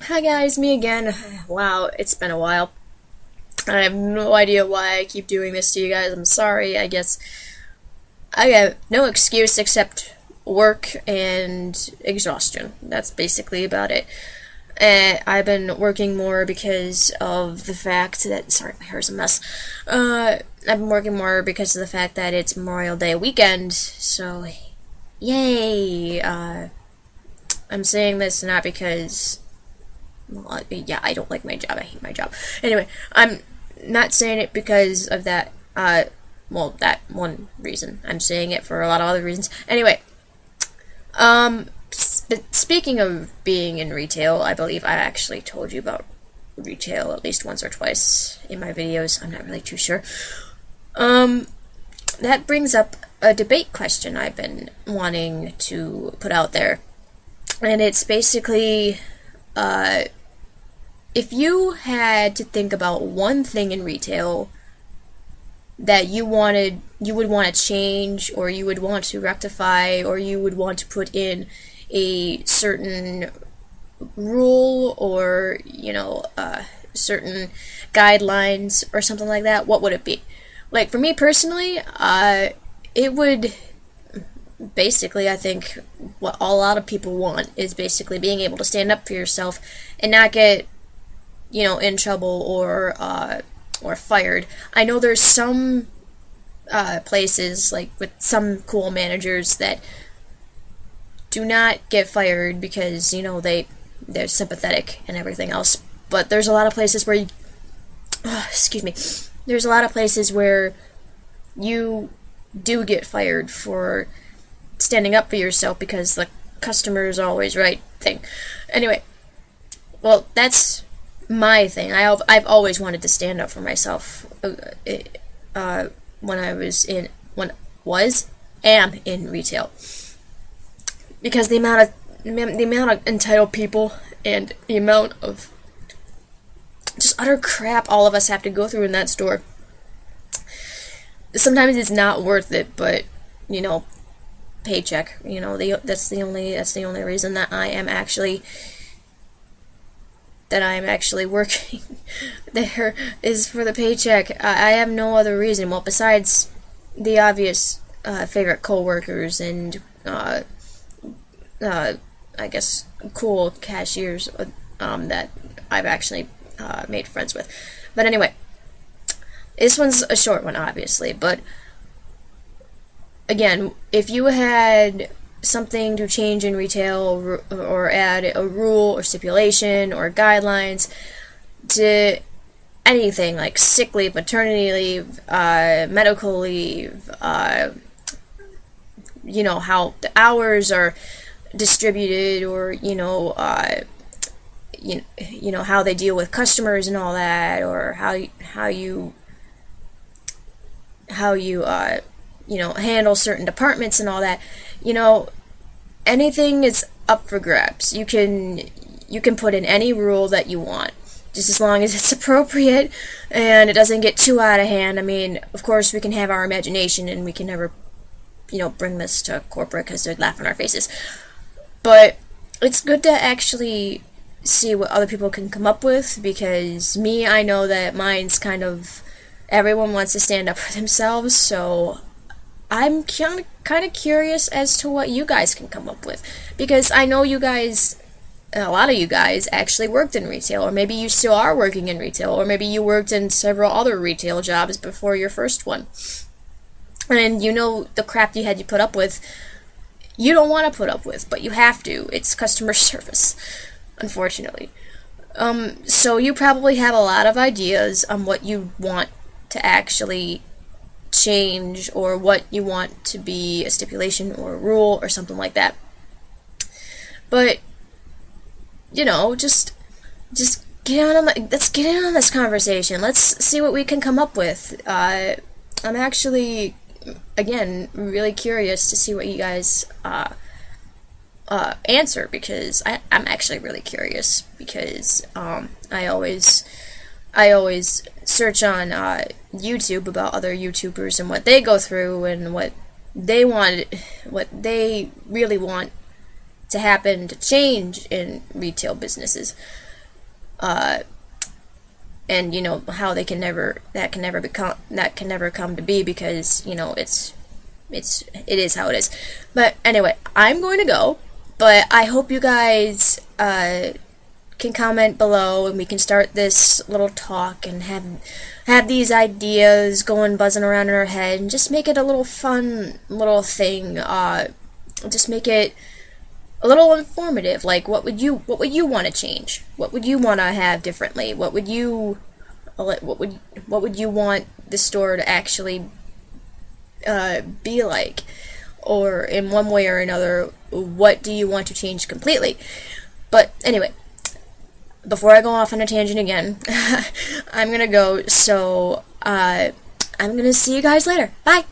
Hi guys, me again. Wow, it's been a while. I have no idea why I keep doing this to you guys. I'm sorry. I guess I have no excuse except work and exhaustion. That's basically about it. I've been working more because of the fact that, sorry, my hair's a mess. I've been working more because of the fact that it's Memorial Day weekend, so yay. I'm saying this not because, well, yeah, I don't like my job. I hate my job. Anyway, I'm not saying it because of that, well, that one reason. I'm saying it for a lot of other reasons. Anyway, speaking of being in retail, I believe I actually told you about retail at least once or twice in my videos. I'm not really too sure. That brings up a debate question I've been wanting to put out there. And it's basically, if you had to think about one thing in retail that you would want to change, or you would want to rectify, or you would want to put in a certain rule, or, certain guidelines, or something like that, what would it be? Like, for me personally, it would basically, I think, what a lot of people want is basically being able to stand up for yourself and not get, in trouble or fired. I know there's some places, like with some cool managers, that do not get fired because, they're sympathetic and everything else. But there's a lot of places where excuse me. There's a lot of places where you do get fired for standing up for yourself because the customer is always right thing. Anyway, well, that's my thing. I've always wanted to stand up for myself. When I am in retail, because the amount of entitled people and the amount of just utter crap all of us have to go through in that store. Sometimes it's not worth it, but paycheck. That's the only reason that I am actually working there is for the paycheck. I have no other reason. Well, besides the obvious favorite coworkers and I guess cool cashiers that I've actually made friends with. But anyway, this one's a short one, obviously, but again, if you had something to change in retail, or add a rule or stipulation or guidelines to anything like sick leave, maternity leave, medical leave, how the hours are distributed, or how they deal with customers and all that, or how you handle certain departments and all that. Anything is up for grabs. You can put in any rule that you want, just as long as it's appropriate and it doesn't get too out of hand. I mean, of course, we can have our imagination, and we can never, bring this to corporate because they'd laugh in our faces. But it's good to actually see what other people can come up with, because I know that mine's kind of, everyone wants to stand up for themselves, so I'm kind of curious as to what you guys can come up with, because I know you guys, a lot of you guys, actually worked in retail, or maybe you still are working in retail, or maybe you worked in several other retail jobs before your first one, and the crap you had to put up with, you don't want to put up with, but you have to. It's customer service, unfortunately. So you probably have a lot of ideas on what you want to actually change, or what you want to be a stipulation or a rule or something like that. But just let's get in on this conversation. Let's see what we can come up with. I'm actually, again, really curious to see what you guys answer, because I'm actually really curious, because I always search on YouTube about other YouTubers and what they go through, and what they really want to happen to change in retail businesses. and you know how they can never that can never come to be, because you know it is how it is. But anyway, I'm going to go, but I hope you guys can comment below and we can start this little talk and have these ideas going buzzing around in our head, and just make it a little fun little thing. Just make it a little informative. Like, what would you want to change? What would you want to have differently? What would you want the store to actually be like? Or in one way or another, what do you want to change completely? But anyway, before I go off on a tangent again, I'm gonna go, so I'm gonna see you guys later. Bye!